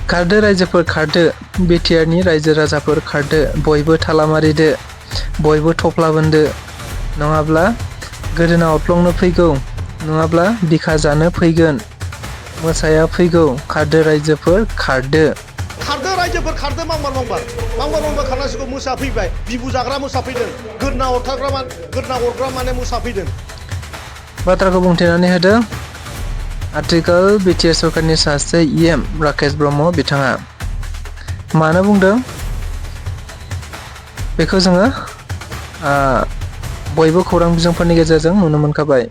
खारदो रायजोफोर खारदो, बिटिआरनि रायजो राजाफोर खारदो, बयबो थाला मारिदो, बयबो थफ्ला बोन्दो, नङाब्ला गोदोना अरफ्लंनो फैगौ, नङाब्ला बिखा जानो फैगोन, मोसाया फैगौ, खारदो रायजोफोर खारदो। खारदो रायजोफोर खारदो मांबार खारनांसिगौ। मोसा फैबाय, बिबु जाग्रा मोसा फैदों, गोदना अरग्रा माने मोसा फैदों। बाथ्राखौ बुंथिनानै होदों आथिखाल बिटिआर सरकारनि सासे इएम राकेश ब्रह्म बिथाङा। मानो बुंदों बेखौ जोङो बयबो खौरां बिजोंफोरनि गेजेरजों नुनो मोनखाबाय।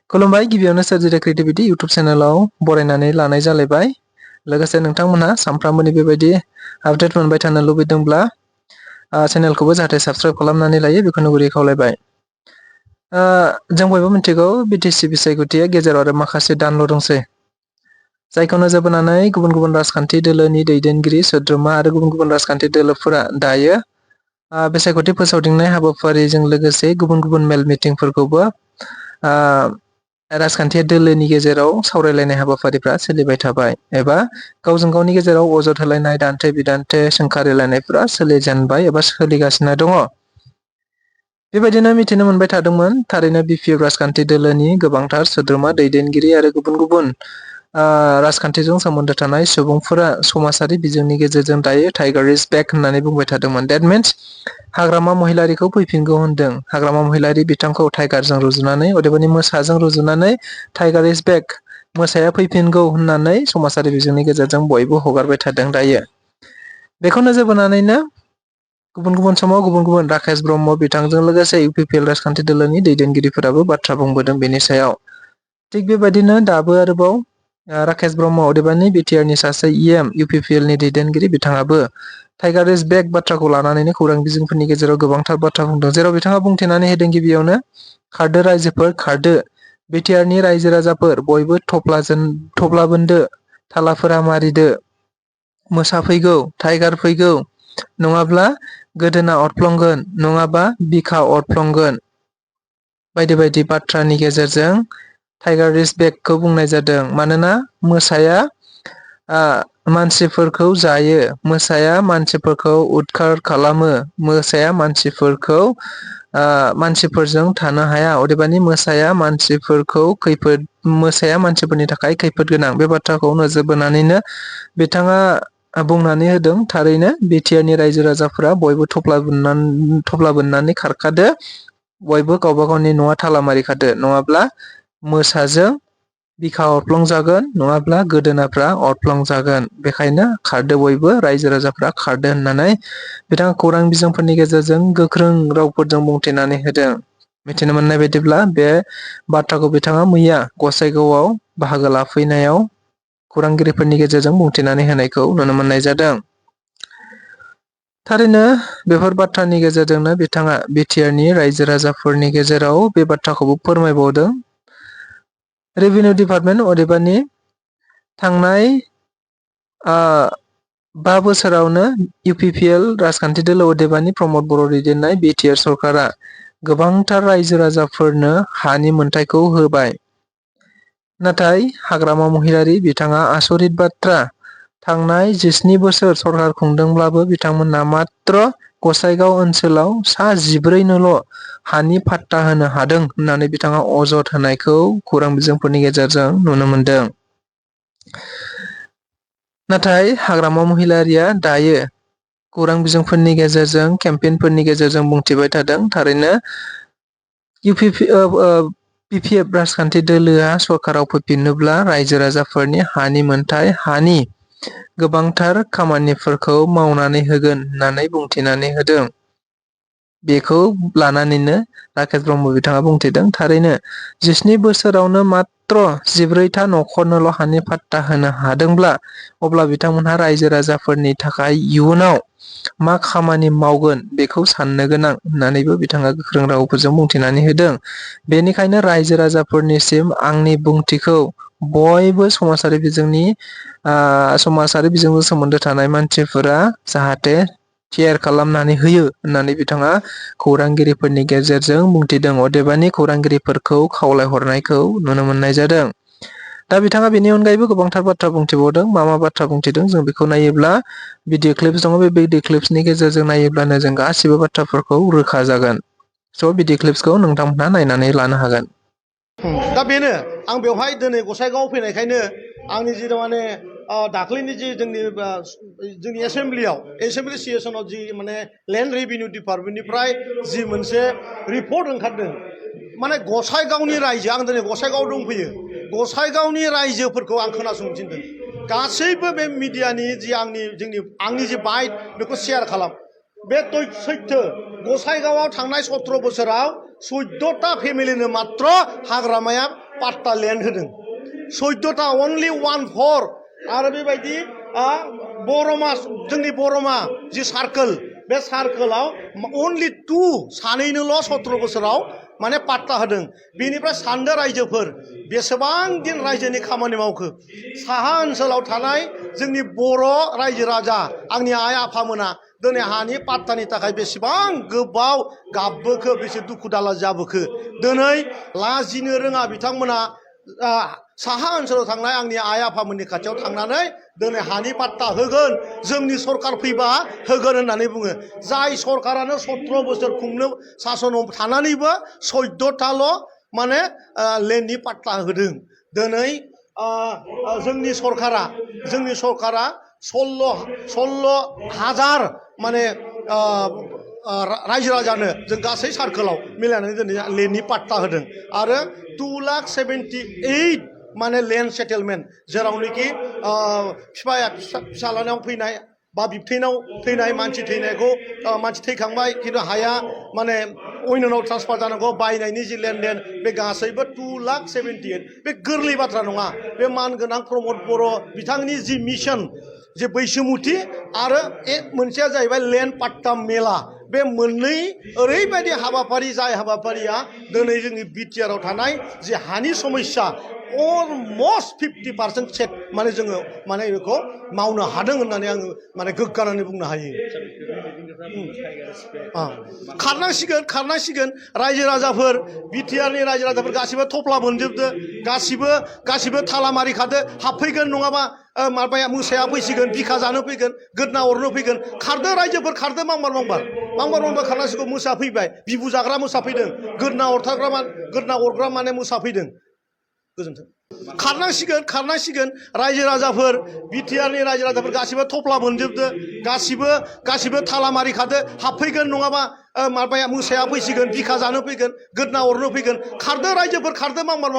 खुलुमबाय, गिबियावनो सोरजिदो क्रिएटिभिटी इउट्यूब चेनेलाव बरायनानै लानाय जालायबाय। लोगोसे नोंथांमोनहा सानफ्रामबोनि बेबायदि आपडेट मोनबाय थानो लुबैदोंब्ला चेनेलखौबो जाहाथे साबस्क्राइब खालामनानै लायो बेखौनो गुरै खावलायबाय। जों बयबो मिथिगौ बिटिसि बिसायख'थिया गेजेराव आरो माखासे दानल' दंसै, जायखौ नोजोर बोनानै गुबुन गुबुन राजखान्थि दोलोनि दैदेनगिरि सोद्रोमा आरो गुबुन गुबुन राजखान्थि दोलोफोरा दायो बिसायख'थि फोसावदिंनाय हाबाफारिजों लोगोसे गुबुन गुबुन मेल मिटिंफोरखौबो राजखान्थि दोलोनि गेजेराव सावरायलायनाय हाबाफारिफ्रा सोलिबाय थाबाय एबा गावजों गावनि गेजेराव अजद होलायनाय दान्थे बिदान्थे सोंखारिलायनायफोरा सोलिजेनबाय एबा सोलिगासिनो दङ। बेबायदिनो मिथिनो मोनबाय थादोंमोन थारैनो बिपिएफ राजखान्थि दोलोनि गोबांथार सोद्रोमा दैदेनगिरि आरो गुबुन गुबुन राजखान्थिजों सोमोन्दो थानाय सुबुंफोरा समाजारि बिजोंनि गेजेरजों दायो टाइगार इज बेक होननानै बुंबाय थादोंमोन। डेट मिन्स हाग्रामा महिलारिखौ फैफिनगौ होनदों। हाग्रामा महिलारि बिथांखौ टाइगारजों रुजुनानै अदेबानि मोसाजों रुजुनानै टाइगार इज बेक, मोसाया फैफिनगौ होननानै समाजारि बिजोंनि गेजेरजों बयबो हगारबाय थादों दायो। बेखौ नोजोर बोनानैनो गुबुन गुबुन समाव गुबुन गुबुन राकेश ब्रह्म बिथांजों लोगोसे इउपिपिएल राजखान्थि दोलोनि दैदेनगिरिफोराबो बाथ्रा बुंबोदों बेनि सायाव। थिग बेबायदिनो दाबो आरोबाव राकेश ब्रह्म अदेबानि बिटिआरनि सासे इएम इउपिपिएलनि दैदेनगिरि बिथाङाबो टाइगार इज बेक बाथ्राखौ लानानैनो खौरां बिजोंफोरनि गेजेराव गोबांथार बाथ्रा बुंदों, जेराव बिथाङा बुंथिनानै होदों गिबियावनो खारदो रायजोफोर खारदो, बिटिआरनि रायजो राजाफोर बयबो थफ्ला बोन्दो, थालाफोरा मारिदो, मोसा फैगौ, टाइगार फैगौ, नङाब्ला गोदोना अरफ्लंगोन, नङाबा बिखा अरफ्लंगोन बायदि बायदि बाथ्रानि गेजेरजों टाइगार इज बेकखौ बुंनाय जादों। मानोना मोसाया मानसिफोरखौ जायो, मोसाया मानसिफोरखौ उदखार खालामो, मोसाया मानसिफोरजों थानो हाया, अदेबानि मोसाया मानसिफोरनि थाखाय खैफोद गोनां। बे बाथ्राखौ नोजोर बोनानैनो बिथाङा बुंनानै होदों थारैनो बिटिआरनि रायजो राजाफोरा बयबो थफ्ला बोननानै खारखादो, बयबो गावबा गावनि न'आ थाला मारिखादो, नङाब्ला मोसाजों बिखा अरफ्लंजागोन, नङाब्ला गोदोनाफ्रा अरफ्लंजागोन। बेखायनो खारदो बयबो रायजो राजाफ्रा खारदो होननानै बिथाङा खौरां बिजोंफोरनि गेजेरजों गोख्रों रावफोरजों बुंथिनानै होदों। मिथिनो मोननाय बायदिब्ला बे बाथ्राखौ बिथाङा मैया गसाइगावआव बाहागो लाफैनायाव खौरांगिरिफोरनि गेजेरजों बुंथिनानै होनायखौ नुनो मोननाय जादों। थारैनो बेफोर बाथ्रानि गेजेरजोंनो बिथाङा बिटिआरनि रायजो राजाफोरनि गेजेराव बे बाथ्राखौबो फोरमायबावदों। रेभिनिउ डिपार्टमेन्ट अदेबानि थांनाय 5 बोसोरावनो इउपिपिएल राजखान्थि दोलो अदेबानि प्रमद बर' दैदेननाय बिटिआर सरकारा गोबांथार रायजो राजाफोरनो हानि मोनथायखौ होबाय। नाथाय हाग्रामा महिलारि बिथाङा आसरित बाथ्रा, थांनाय 17 बोसोर सरकार खुंदोंब्लाबो बिथांमोनहा मात्र गसाइगाव ओनसोलाव सा 14नोल' हानि फाट्टा होनो हादों होननानै बिथाङा अजद होनायखौ खौरां बिजोंफोरनि गेजेरजों नुनो मोनदों। नाथाय हाग्रामा महिलारिया दायो खौरां बिजोंफोरनि गेजेरजों केम्पेइनफोरनि गेजेरजों बुंथिबाय थादों थारैनो बिपिएफ राजखान्थि दोलोआ सरकाराव फैफिनोब्ला रायजो राजाफोरनि हानि मोनथाय, हानि गोबांथार खामानिफोरखौ मावनानै होगोन होननानै बुंथिनानै होदों। बेखौ लानानैनो राकेश ब्रह्म बिथाङा बुंथिदों थारैनो 17 बोसोरावनो मात्र 14था न'खरनोल' हानि फाट्टा होनो हादोंब्ला अब्ला बिथांमोनहा रायजो राजाफोरनि थाखाय इयुनाव मा खामानि मावगोन बेखौ साननो गोनां होननानैबो बिथाङा गोख्रों रावफोरजों बुंथिनानै होदों। बेनिखायनो रायजो राजाफोरनिसिम आंनि बुंथिखौ बयबो समाजारि बिजोंजों सोमोन्दो थानाय मानसिफोरा जाहाथे शेयार खालामनानै होयो होननानै बिथाङा खौरांगिरिफोरनि गेजेरजों बुंथिदों, अदेबानि खौरांगिरिफोरखौ खावलायहरनायखौ नुनो मोननाय जादों। दा बिथाङा बेनि अनगायैबो गोबांथार बाथ्रा बुंथिबावदों। मा बाथ्रा बुंथिदों जों बेखौ नायोब्ला भिडिअ क्लिप्स दङ, बे भिडिअ क्लिप्सनि गेजेरजों नायोब्लानो जों गासिबो बाथ्राफोरखौ रोखा जागोन। स' भिडिअ क्लिप्सखौ नोंथांमोनहा नायनानै लानो हागोन। दा बेनो आं बेवहाय दिनै गसाइगाव फैनायखायनो आंनि जि माने दाख्लैनि जि जोंनि एसेम्बलि सेसनाव जि माने लेन्ड रेभिनिउ डिपार्टमेन्टनिफ्राय जि मोनसे रिपर्ट ओंखारदों, माने गसाइगावनि रायजो, आं दिनै गसाइगाव दंफैयो, गसाइगावनि रायजोफोरखौ आं खोनासंनो थिनदों। गासैबो बे मिडियानि जि आंनि जि बाइट बेखौ शेयार खालाम। बे सैथो गसाइगावआव थांनाय 17 बोसोराव 14टा फेमिलिनो मात्र हाग्रामाया पाट्टा लेन्ड होदों। 14टा, अनलि 1/4। आरो बेबायदि जोंनि बरमा जि सार्कोल, बे सार्कोलाव अनलि 2 सानैनोल' 17 बोसोराव माने पाट्टा होदों। बेनिफ्राय सानदो रायजोफोर बेसेबां दिन रायजोनि खामानि मावखो। साहा ओनसोलाव थानाय जोंनि बर' रायजो राजा, आंनि आइ आफामोना दिनै हानि पाट्टानि थाखाय बेसेबां गोबाव गाबबोखो, बेसे दुखु दाला जाबोखो। दिनै लाजिनो रोङा बिथांमोना साहा ओनसोलाव थांनाय आंनि आइ आफामोननि खाथियाव थांनानै दिनै हानि पाट्टा होगोन, जोंनि सरकार फैबा होगोन होननानै बुङो। जाय सरकारानो 17 बोसोर खुंनो सासनाव थानानैबो 14टाल' माने लेन्डनि पाट्टा होदों। दिनै जोंनि सरकारा 16,000 माने रायजो राजानो जों गासै सार्कोलाव मिलायनानै दिनै लेन्डनि पाट्टा होदों। आरो 2,78,000 माने लेन्ड सेटेलमेन्ट, जेरावनोखि फिसालानाव फैनाय बा बिबथैनाव थैनाय मानसि थैनायखौ मानसि थैखांबाय खिन्थु हाया माने अयननाव ट्रान्सफार जानांगौ, बायनायनि जि लेनदेन, बे गासैबो 2,78,000। बे गोरलै बाथ्रा नङा। बे मानगोनां प्रमद बर' बिथांनि जि मिशन, जे बैसोमुथि आरो मोनसेया जाहैबाय लेन्ड पाट्टा मेला, बे मोननै ओरैबायदि हाबाफारि, जाय हाबाफारिया दिनै जोंनि बिटिआरआव थानाय जि हानि समस्या अलमस्ट 50% चेक माने जोङो माने बेखौ मावनो हादों होननानै आङो माने गोग्गानानै बुंनो हायो। खारनांसिगोन रायजो राजाफोर, बिटिआरनि रायजो राजाफोर गासिबो थफ्ला बोनजोबदो, गासिबो थाला मारि खादो, हाबफैगोन नङाबा माबाया मोसाया फैसिगोन, बिखा जानो फैगोन, गोदना अरनो फैगोन। खारदो रायजोफोर, खारदो मांबार खारनांसिगौ। मोसा फैबाय, बिबु जाग्रा मोसा फैदों, गोदना अरग्रा माने मोसा फैदों। गोजोन्थों। खारनांसिगोन रायजो राजाफोर, बिटिआरनि रायजो राजाफोर गासिबो थफ्ला बोनजोबदो, गासिबो थाला मारि खादो, हाबफैगोन नङाबा माबाया मोसाया फैसिगोन, बिखा जानो फैगोन, गोदना अरनो फैगोन। खारदो रायजोफोर, खारदो मांबार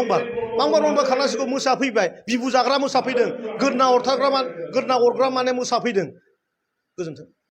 खारनांसिगौ। मोसा फैबाय, बिबु जाग्रा मोसा फैदों, गोदना अरग्रा माने मोसा फैदों। गोजोन्थों।